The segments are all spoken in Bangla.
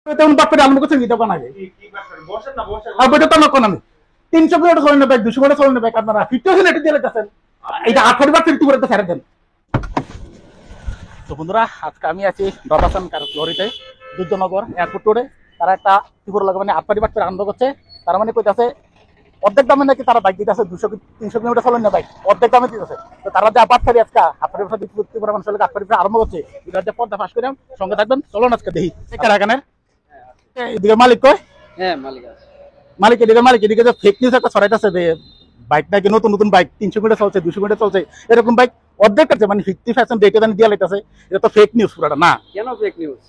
তেমন বাপ্পারে আলম করছেন কি তখন আগে বইটা তো নকন আমি 300 কিলোমিটার চলেন বাইক 200 কিলোমিটার চলেন বাইক আপনারা 50 এটা দিয়ে লেখাছেন এটা 8 বার একটু করে ছেড়ে দেন। তো বন্ধুরা আজকে আমি আছি ডবাসান লরিতে দুর্যনগর এয়ারপোর্ট রোডে। তারা একটা ত্রিপুরা লাগে মানে 8 বার করে আনন্দ করছে। তার মানে কইতাছে অর্ধেক দামে নাকি তারা বাইক দিতেছে 200-300 কিলোমিটার চলেন না বাইক অর্ধেক দামে দিতেছে। তো তারা যে আবার ছাড়ি আজকে আপনার ত্রিপুরা মানুষের 8 বার আরম্ভ করছে এটা যে পর্দা ফাঁস করে সঙ্গে থাকবেন। চলুন আজকে দেখি কারাগানের এদিকে মালিক কয় মালিক এদিকে যে ফেক নিউজ একটা ছড়াইতেছে যে বাইক নাকি নতুন নতুন বাইক 300 কিলোমিটার চলছে 200 কিলোমিটার চলছে এরকম বাইক অর্ধেক আছে মানে 50% রেটে দানি দিয়ে লাইতেছে। এটা তো ফেক নিউজ পুরোটা না। কেন ফেক নিউজ?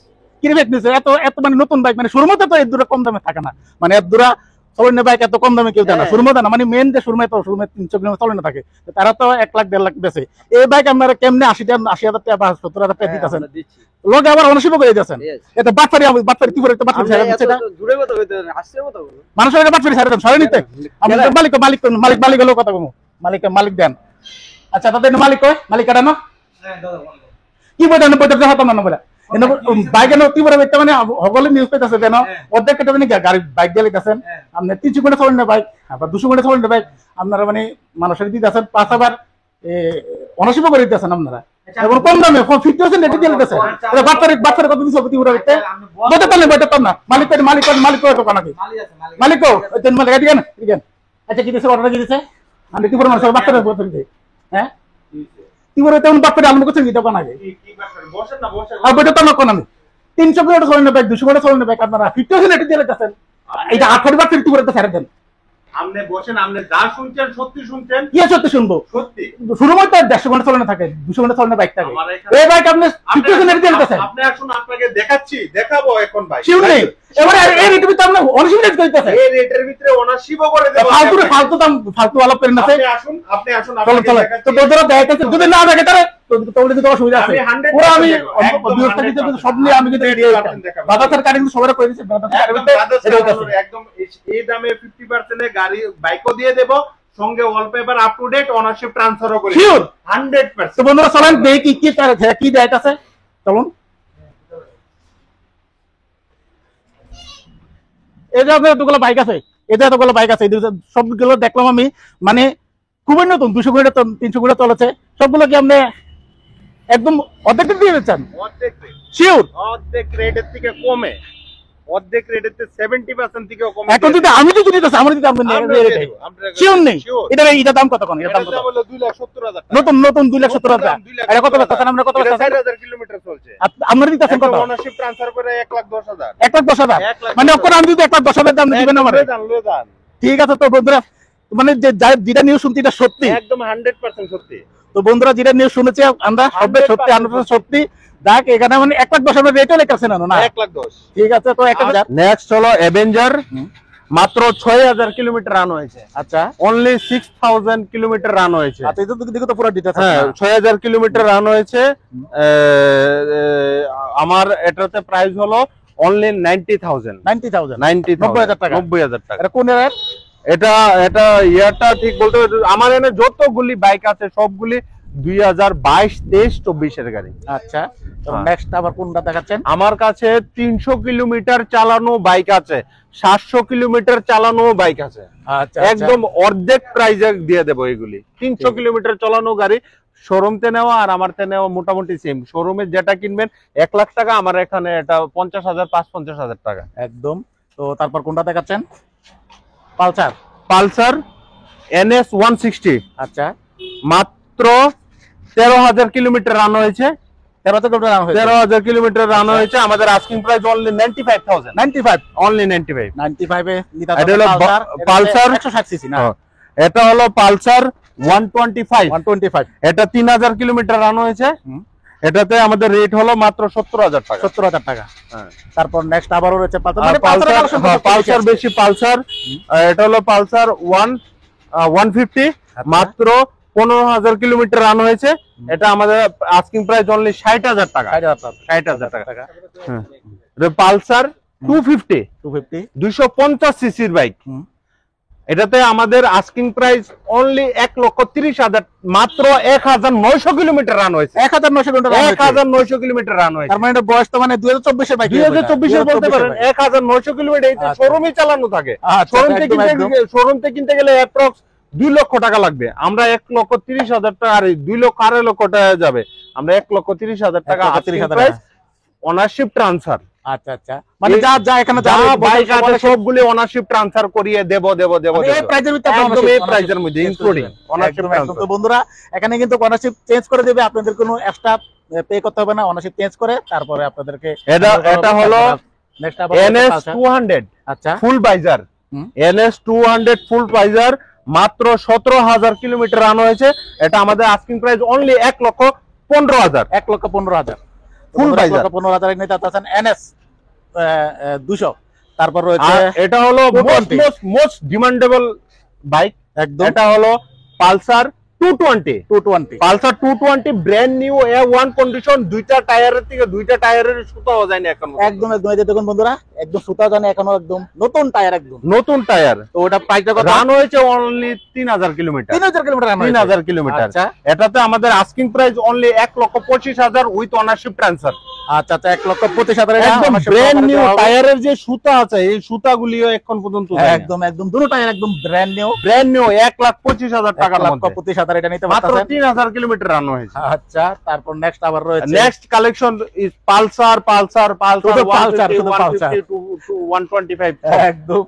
কি ফেক নিউজ? এত এত মানে নতুন বাইক মানে শুরুর মধ্যে তো এর দূরে কম দামে থাকে না, মানে এর দূরা চলনে বাইক এত কম দামে কেউ দেয় না শুরুর মধ্যে না, মানে মেন যে শুরুমে 300 কিলোমিটার চলনে থাকে তারা তো 1 লাখ 1.5 লাখ বেচে। এই বাইক আপনারা কেমনে 80,000 টাকা বা 70,000 টাকা দিতেছেন, লোক আবার অনশিপ করে দিতেছেন। এটা বাটপারি কি করে একটা বাটপারি ছেড়ে দিচ্ছে, এটা জুড়ে কথা হইতে হাসির কথা বলো মানুষের এটা বাটপারি ছেড়ে দেন সরে নিতে। আমাদের মালিক হলো কথা কমু মালিক দেন। আচ্ছা তাদের মালিক কয় মালিক কাটানো কি বইটা বইটা হতাম না বলে বাইকে কি বলে মানে সকলে নিউজ পেতেছে যেন অর্ধেক কেটে মানে গাড়ি বাইক দিয়ে লিখতেছেন আপনি 300 কিলোমিটার চলেন না বাইক আবার 200 কিলোমিটার চলেন না বাইক আপনারা মানে মানুষের দিতেছেন 5 আবার অনশিপ করে দিতেছেন আপনারা এবং কম দামে 50% রেটে দিয়ে লিখতেছেন। বাচ্চারা কত দিচ্ছে ত্রিপুরা ভিতরে বইটা তো না মালিক দোকান নাকি মালিক আচ্ছা কি দিচ্ছে অর্ডার কি দিচ্ছে আমি ত্রিপুরা মানুষের বাচ্চারা বলতে হ্যাঁ ত্রিপুরা তেমন বাচ্চারা আলম করছেন কি দোকান আগে বইটা তো নকন আমি 300 কিলোমিটার চলেন বাইক 200 কিলোমিটার চলেন বাইক আপনারা 50% রেটে দিয়ে লিখতেছেন এটা 8 বার ত্রিপুরাতে ছেড়ে দেন। আপনি বসেন আপনি যা শুনছেন সত্যি শুনছেন কি সত্যি শুনবো সত্যি শুরু মধ্যে 150 ঘন্টা চলনে থাকে 200 ঘন্টা চলনে বাইক থাকে এই বাইক আপনি 50% রেটে দিয়ে লিখতেছেন। আপনি আসুন আপনাকে দেখাবো এখন ভাই শিওর নেই এবারে এই রেটের ভিতরে আপনি অনশিপ রেট কইতেছেন এই রেটের ভিতরে অনশিপ করে দেব ফালতু দাম ফালতু আলাপ করেন না। আপনি আসুন চলো তো বন্ধুরা দেখাইতেছে যদি না দেখে তাহলে তোমরা কিন্তু অসুবিধা আছে পুরো আমি বিরক্ত দিতে সব নিয়ে আমি কিন্তু বাবা স্যার কারেন্ট সবাই করে দিয়েছে একদম এই দামে 50% এ গাড়ি বাইকও দিয়ে দেব সঙ্গে wallpaper up to date ownership ট্রান্সফারও করে শিওর 100%। তো বন্ধুরা চলেন দেখি কি দেয় আছে চলুন। এই যে এতগুলো বাইক আছে সবগুলো দেখলাম আমি মানে খুবই নতুন 200 কিলোমিটার 300 কিলোমিটার চলেছে সবগুলো কি আপনি একদম অর্ধেক দিয়ে দিচ্ছেন? শিওর অর্ধেক রেটের থেকে কমে অর্ধেক রেটের 70% থেকেও কমে। এখন যদি আমি যদি দিতেছি আমার যদি আপনি শিওর নেই এটা দাম কত কোন এটা দাম হলো 2,70,000 নতুন 2,70,000 এটা কত বেচছেন আমরা কত বেচছেন? 4,000 কিলোমিটার চলছে আপনারা দিতেছেন কত? ওনারশিপ ট্রান্সফার করে 1,10,000 1,10,000 মানে ওখানে আমি যদি 1,10,000 দাম দিবেন আমারে ঠিক আছে। তো বন্ধুরা মানে যেটা নিউজ শুনছি এটা সত্যি একদম 100% সত্যি। তো বন্ধুরা যেটা নিউজ শুনেছি আমরা সবে সত্যি 100% সত্যি দেখ এখানে মানে 1,10,000 রেটও লেখাছে না 1,10,000 ঠিক আছে। তো 1,000 নেক্সট হলো অ্যাভেঞ্জার মাত্র 6,000 কিলোমিটার রান হয়েছে। আচ্ছা অনলি 6,000 কিলোমিটার রান হয়েছে। আচ্ছা এটা তো দেখো তো পুরো ডিটেইলস হ্যাঁ 6,000 কিলোমিটার রান হয়েছে। আমার এটাতে প্রাইস হলো অনলি 90,000 টাকা 90,000 টাকা। এটা কোন এর? এটা ইয়ারটা ঠিক বলতে আমার এখানে যতগুলি বাইক আছে সবগুলি 2022, 23, 24 এর গাড়ি। আচ্ছা তো নেক্সট আবার কোনটা দেখাচ্ছেন? আমার কাছে 300 কিলোমিটার চালানো বাইক আছে 700 কিলোমিটার চালানো বাইক আছে। আচ্ছা একদম অর্ধেক প্রাইজে দিয়ে দেবো এগুলি। 300 কিলোমিটার চালানো গাড়ি শোরুমতে নেওয়া আর আমারতে নেওয়া মোটামুটি সেম। শোরুমে যেটা কিনবেন 1 লাখ টাকা, আমার এখানে এটা 50,000 50,000 টাকা একদম। তো তারপর কোনটা দেখাচ্ছেন? Pulsar NS 160। আচ্ছা মাত্র 13,000 কিলোমিটার রান হয়েছে। 13,000 কিলোমিটার রান হয়েছে। আমাদের আস্কিং প্রাইস অনলি 95,000 অনলি 95 এ এটা হলো পালসার 160 সিসি না? এটা হলো পালসার 125 এটা 3,000 কিলোমিটার রান হয়েছে। এটাতে আমাদের রেট হলো মাত্র 70,000 টাকা 70,000 টাকা। হ্যাঁ তারপর নেক্সট আবারও রয়েছে পালসার বেশি পালসার এটা হলো পালসার 150 মাত্র 15,000 কিলোমিটার রান হয়েছে। এটা আমাদের আস্কিং প্রাইস অনলি 60,000 টাকা 60,000 টাকা। পালসার 250 250 সিসির বাইক এটাতে আমাদের আস্কিং প্রাইস অনলি 1,30,000, মাত্র 1,900 কিলোমিটার রান হয়েছে। 1900 কিলোমিটার 1,900 কিলোমিটার রান হয়েছে। তার মানে এটা বয়স তো মানে 2024 এর বাইক 2024 এর বলতে পারেন। 1,900 কিলোমিটার এই শোরুমে চালানো থাকে। শোরুম থেকে কিনতে গেলে অ্যাপ্রক্স 2 লক্ষ টাকা লাগবে। আমরা 1,30,000 টাকা আর 2 লক্ষ 2.5 লক্ষ টাকা যাবে। আমরা 1,30,000 টাকা অনারশিপ ট্রান্সফার। আচ্ছা আচ্ছা, মানে যা এখানে যা বাইক আছে সবগুলো অনারশিপ ট্রান্সফার করিয়ে দেব। এই প্রাইজের ভিতরে একদম এই প্রাইজের মধ্যে ইনক্লুডিং অনারশিপ ট্রান্সফার। তো বন্ধুরা এখানে কিন্তু অনারশিপ চেঞ্জ করে দেবে, আপনাদের কোনো এক্সট্রা পে করতে হবে না। অনারশিপ চেঞ্জ করে তারপরে আপনাদেরকে এটা হলো নেক্সট আবার NS 200 আচ্ছা ফুল ভাইজার। NS 200 ফুল ভাইজার মাত্র 17,000 কিলোমিটার রান হয়েছে। এটা আমাদের আস্কিং প্রাইস অনলি 1,15,000। 1,15,000 ফুল ভাইজার 15,000 এর নিতে আছেন NS 200। তারপর রয়েছে এটা হলো মোস্ট ডিমান্ডেবল বাইক একদম, এটা হলো Pulsar 220। Pulsar 220 brand new A1 condition, দুইটা টায়ারের থেকে দুইটা টায়ারের সুতা যায় না এখন। একদম এই যে দেখুন বন্ধুরা একদম সুতা জানে এখনো একদম নতুন টায়ার, একদম নতুন টায়ার। তো ওটা প্রাইসটা কত? রান হয়েছে অনলি 3,000 কিলোমিটার। 3,000 কিলোমিটার রান হয়েছে। 3,000 কিলোমিটার। আচ্ছা এটাতে আমাদের asking price only 1,25,000 with ownership transfer. আচ্ছা 1,25,000 একদম ব্র্যান্ড নিউ টায়ারের যে সুতা আছে এই সুতাগুলিও এখন পর্যন্ত একদম দুটো টায়ার একদম ব্র্যান্ড নিউ 1,25,000 টাকার মধ্যে। 1,25,000 এটা নিতে মাত্র পারতেছেন। 3,000 কিলোমিটার রান হয়েছে। আচ্ছা তারপর নেক্সট আবার রয়েছে নেক্সট কালেকশন ইজ পালসার শুধু পালসার, শুধু 150 to 125। একদম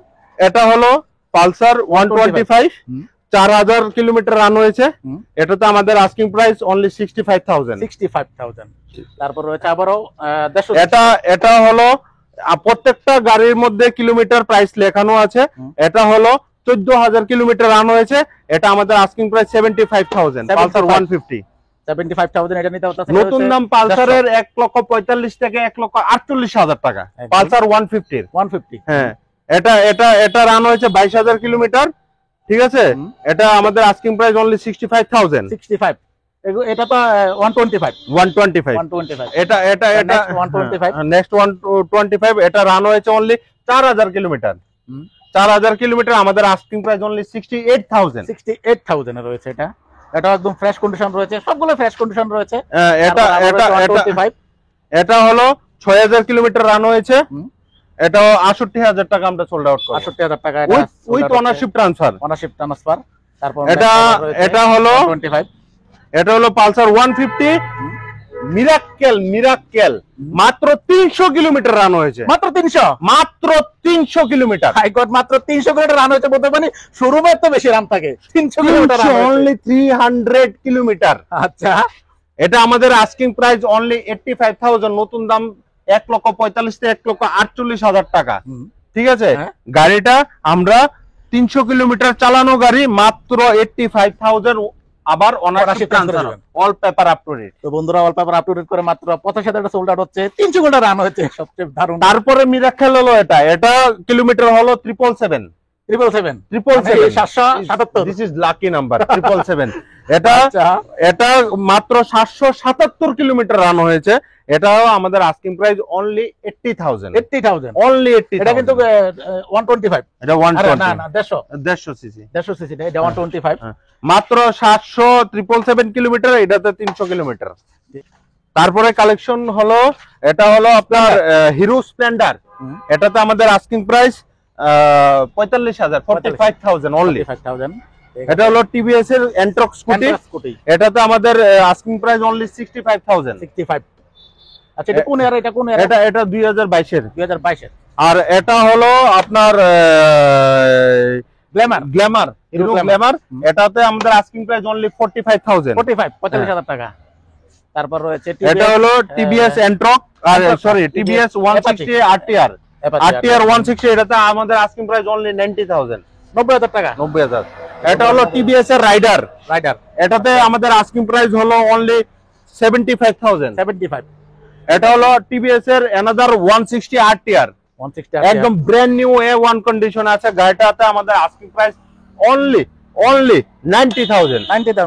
এটা হলো পালসার 125, 4,000 কিলোমিটার রান হয়েছে। এটাতে আমাদের আস্কিং প্রাইস অনলি 65,000। তারপর রয়েছে আবারও 150। এটা হলো প্রত্যেকটা গাড়ির মধ্যে কিলোমিটার প্রাইস লেখানো আছে। এটা হলো 14,000 কিলোমিটার রান হয়েছে। এটা আমাদের আস্কিং প্রাইস 75,000। পালসার 150 75,000 এটা নিতে পারতেছেন। নতুন দাম পালসারের 1,45,000 থেকে 1,48,000 টাকা। পালসার 150। হ্যাঁ এটা রান হয়েছে 22,000 কিলোমিটার। ঠিক আছে, এটা আমাদের আস্কিং প্রাইস অনলি 65,000। 65 এটা তো 125। এটা 125 নেক্সট 125 এটা রান হয়েছে অনলি 4,000 কিলোমিটার। 4,000 কিলোমিটার আমাদের আস্কিং প্রাইস অনলি 68,000 এ রয়েছে। এটা একদম ফ্রেশ কন্ডিশন রয়েছে, সবগুলো ফ্রেশ কন্ডিশন রয়েছে। এটা হলো 6,000 কিলোমিটার রান হয়েছে। এটা 68,000 টাকা আমরা সোল্ড আউট করি। 68,000 টাকা উইথ অনারশিপ ট্রান্সফার। তারপর এটা হলো পালসার 150 মিরাক্কেল মাত্র 300 কিলোমিটার রান হয়েছে। মাত্র 300 কিলোমিটার। হাই গড, মাত্র 300 কিলোমিটার রান হয়েছে বলতে পারি শোরুমে তো বেশি রান থাকে। 300 কিলোমিটার অনলি 300 কিলোমিটার। আচ্ছা এটা আমাদের আস্কিং প্রাইস অনলি 85,000, নতুন দাম 1,45,000 থেকে 1,48,000 টাকা। ঠিক আছে, গাড়িটা আমরা 300 কিলোমিটার চালানো গাড়ি, মাত্র 85,000 আবার ownership transfer, all paper up to date. তো বন্ধুরা all paper up to date করে মাত্র 85,000 সোল্ড আউট হচ্ছে, 300 কিলোমিটার রান হচ্ছে, সবচেয়ে দারুণ। তারপরে মিরাক্কেল হলো এটা কিলোমিটার হলো 777। This is lucky number 777। এটা মাত্র 777 কিলোমিটার রান হয়েছে। এটাও আমাদের আস্কিং প্রাইস অনলি 80,000। অনলি 80,000। এটা কিন্তু 125। এটা 120 না 150 সিসি। এটা 125। মাত্র 777 কিলোমিটার, এটাতে 300 কিলোমিটার। তারপরে কালেকশন হলো এটা হলো আপনার হিরো স্প্লেন্ডার। এটাতে আমাদের আস্কিং প্রাইস 45,000 অনলি। এটা হলো টিভিএস এর এন্ট্রক স্কুটি। এটাতে আমাদের আস্কিং প্রাইস অনলি 65,000। আচ্ছা এটা কোন এটা কোন এটা 2022 এর। আর এটা হলো আপনার গ্ল্যামার। এটাতে আমাদের আস্কিং প্রাইস অনলি 45,000 টাকা। তারপর রয়েছে এটা হলো টিভিএস এন্ট্রক, আর সরি টিভিএস 160 আরটিআর 160। এটাতে আমাদের আস্কিং প্রাইস অনলি 90,000 টাকা। 90,000। এটা হলো টিভিএস এর রাইডার। এটাতে আমাদের আস্কিং প্রাইস হলো অনলি 75,000। এটা হলো টিভিএস এর অ্যানাদার 160 আরটিআর, একদম ব্র্যান্ড নিউ A1 কন্ডিশন আছে। গাড়িটাতে আমাদের আস্কিং প্রাইস অনলি 90,000।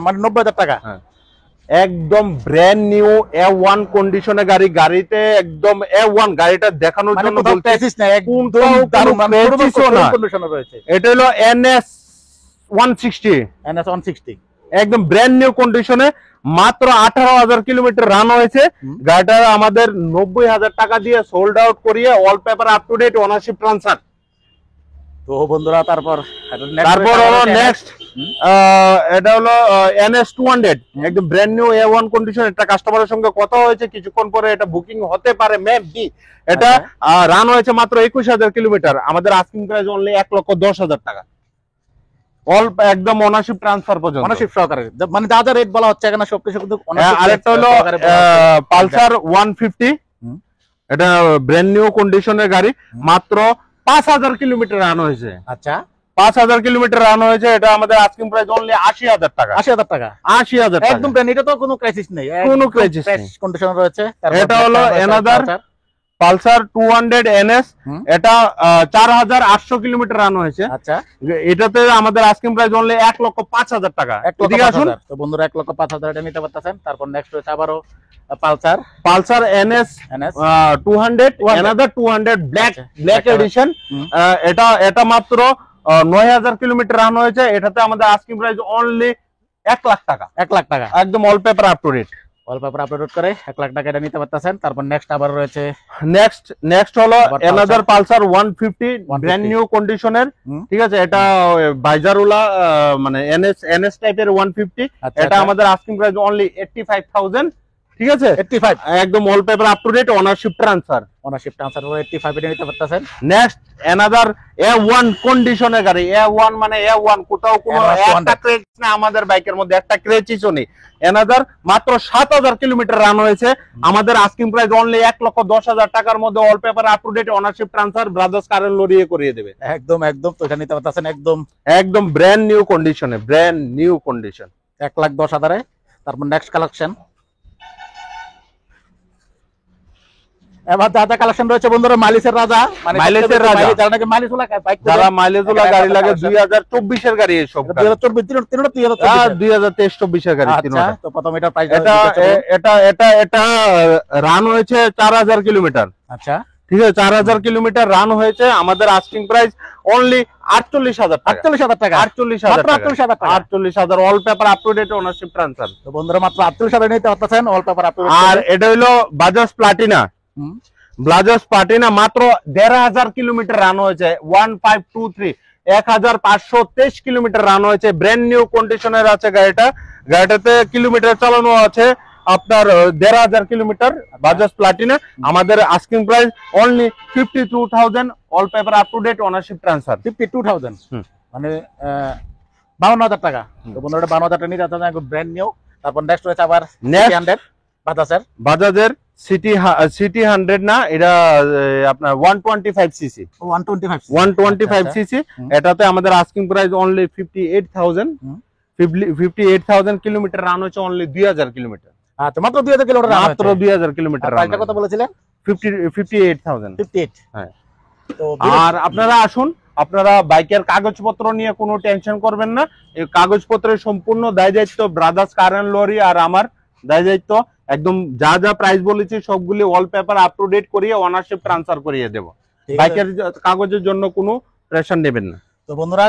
মানে 90,000 টাকা। একদম ব্র্যান্ড নিউ A1 কন্ডিশনে গাড়িতে একদম A1 গাড়িটা দেখানোর জন্য বলতে এটা হলো NS NS160 NS160 একদম ব্র্যান্ড নিউ কন্ডিশনে মাত্র 18,000 কিলোমিটার রান হয়েছে। গাড়িটা আমাদের 90,000 টাকা দিয়ে সোল্ড আউট করিয়ে all paper up to date ownership transfer. তো বন্ধুরা তারপর হলো নেক্সট এটা হলো NS200 একদম ব্র্যান্ড নিউ A1 কন্ডিশন। এটা কাস্টমারের সঙ্গে কথা হয়েছে, কিছুক্ষণ পরে এটা বুকিং হতে পারে মেবি। এটা রান হয়েছে মাত্র 21,000 কিলোমিটার। আমাদের আস্কিং প্রাইস অনলি 1,10,000 টাকা, অল একদম ওনারশিপ ট্রান্সফার পর্যন্ত, ওনারশিপ সহকারে, মানে যা যা রেট বলা হচ্ছে এখানে সবকিছু কিন্তু আরেকটা হলো পালসার 150 এটা ব্র্যান্ড নিউ কন্ডিশনের গাড়ি, মাত্র 5,000 কিলোমিটার রান হয়েছে। আচ্ছা 5,000 কিলোমিটার রান হয়েছে। এটা আমাদের আস্কিং প্রাইস অনলি 80,000 টাকা। 80,000 টাকা 80,000 একদম ব্র্যান্ড, এটা তো কোনো ক্রাইসিস নেই, কোনো ক্রাইসিস নেই, কন্ডিশন রয়েছে। এটা হলো অ্যানাদার পালসার 200 NS, এটা 4,800 কিলোমিটার রান হয়েছে। আচ্ছা এটাতে আমাদের আস্কিং প্রাইস অনলি 1,05,000 টাকা। এদিকে আসুন। তো বন্ধুরা 1,05,000 এটা নিতে পারতেছেন। তারপর নেক্সট হচ্ছে আবারও Pulsar NS 200 another 200 black addition. এটা মাত্র 9,000 কিলোমিটার রান হয়েছে। এটাতে আমাদের আস্কিং প্রাইস অনলি 1 লাখ টাকা। 1 লাখ টাকা একদম all paper up to date, all paper upload করে 1 লাখ টাকা এটা নিতে পারতেছেন। তারপর নেক্সট আবার রয়েছে নেক্সট হলো অ্যানাদার পালসার 150 ব্র্যান্ড নিউ কন্ডিশনের। ঠিক আছে, এটা বাইজারুলা মানে NS টাইপের 150। এটা আমাদের আস্কিং প্রাইস অনলি 85,000। ঠিক আছে 85 একদম all paper up to date ownership transfer. 85 এটা নিতে পারতেছেন। নেক্সট অ্যানাদার A1 কন্ডিশনের গাড়ি। A1 মানে A1, কোথাও কোনো একটা ক্রেচ না আমাদের বাইকের মধ্যে, একটা ক্রেচও নেই। অ্যানাদার মাত্র 7,000 কিলোমিটার রান হয়েছে। আমাদের আস্কিং প্রাইস অনলি 1,10,000 টাকার মধ্যে all paper up to date ownership transfer brothers current লরিয়ে করিয়ে দেবে। একদম তো এটা নিতে পারতেছেন একদম ব্র্যান্ড নিউ কন্ডিশনে, ব্র্যান্ড নিউ কন্ডিশন 1,10,000 এ। তারপর নেক্সট কালেকশন, এবার দাদা কালেকশন রয়েছে বন্ধুরা মাইলেজের রাজা, মানে মাইলেজের রাজা, যারা নাকি মাইলেজ ওলা বাইক, যারা মাইলেজওয়ালা গাড়ি লাগে 2024 এর গাড়ি, এসব 2023-24 এর গাড়ি। আচ্ছা তো প্রথম এটা প্রাইস, এটা রান হয়েছে 4,000 কিলোমিটার। আচ্ছা ঠিক আছে, 4,000 কিলোমিটার রান হয়েছে। আমাদের আস্কিং প্রাইস অনলি 48,000 টাকা। 48,000 টাকা 48,000 all paper up to date ownership transfer. তো বন্ধুরা মাত্র 48,000 নিতে পারতেছেন অল পেপার আপলোড। আর এটা হলো বাজাজ প্লাটিনা। মাত্র 1,500 কিলোমিটার রান হয়েছে। 1523 1,523 কিলোমিটার রান হয়েছে। ব্র্যান্ড নিউ কন্ডিশনের আছে গাড়িটাতে কিলোমিটার চালানো আছে আপনার 1,500 কিলোমিটার। বাজাজ প্লাটিনা। আমাদের asking price only 52,000 all paper up to date ownership transfer. 52,000 মানে 52,000 টাকা। তো বন্ধুরা 52,000 টাকা নিতে পারতেছেন একদম ব্র্যান্ড নিউ। তারপর নেক্সট রয়েছে আবার 100 বাজাজের সিটি 100 না, এটা আপনার 125 সিসি। 125 সিসি। এটাতে আমাদের asking price only 58,000 kilometre run হয়েছে। Only 2,000 kilometre. আচ্ছা মাত্র 2,000 কিলোমিটার, মাত্র 2,000 কিলোমিটার। প্রাইসটা কত বলেছিলেন? 58,000। 58। হ্যাঁ। তো আর আপনারা আসুন, আপনারা বাইকের কাগজপত্র নিয়ে কোনো টেনশন করবেন না। এই কাগজপত্রের সম্পূর্ণ দায় দায়িত্ব ব্রাদার্স কারেন্ট লরি আর আমার দায় দায়িত্ব। একদম যা যা প্রাইস বলেছি সবগুলি all paper up to date করিয়ে ওনারশিপ ট্রান্সফার করিয়ে দেব। বাইকের কাগজের জন্য কোনো প্রেশার নেবেন না। তো বন্ধুরা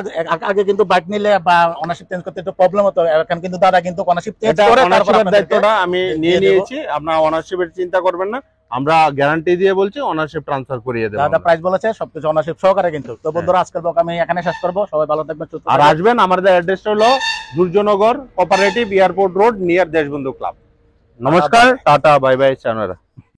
আগে কিন্তু বাইক নিলে বা ওনারশিপ চেঞ্জ করতে একটু প্রবলেম হতো, এখন কিন্তু দাদা কিন্তু ওনারশিপ চেঞ্জ করে ওনারশিপের দায়িত্বটা আমি নিয়ে নিয়েছি। আপনারা ওনারশিপের চিন্তা করবেন না, আমরা গ্যারান্টি দিয়ে বলছি ওনারশিপ ট্রান্সফার করিয়ে দেব। দাদা প্রাইস বলেছে সবকিছু ওনারশিপ সহকারে কিন্তু। তো বন্ধুরা আজকের ব্লগ আমি এখানে শেষ করব। সবাই ভালো থাকবেন, সুস্থ থাকবেন। আর আসবেন, আমাদের অ্যাড্রেসটা হলো Durjannagar cooperative airport road near Deshbandhu club. নমস্কার, টাটা, বাই বাই, চায়নারা।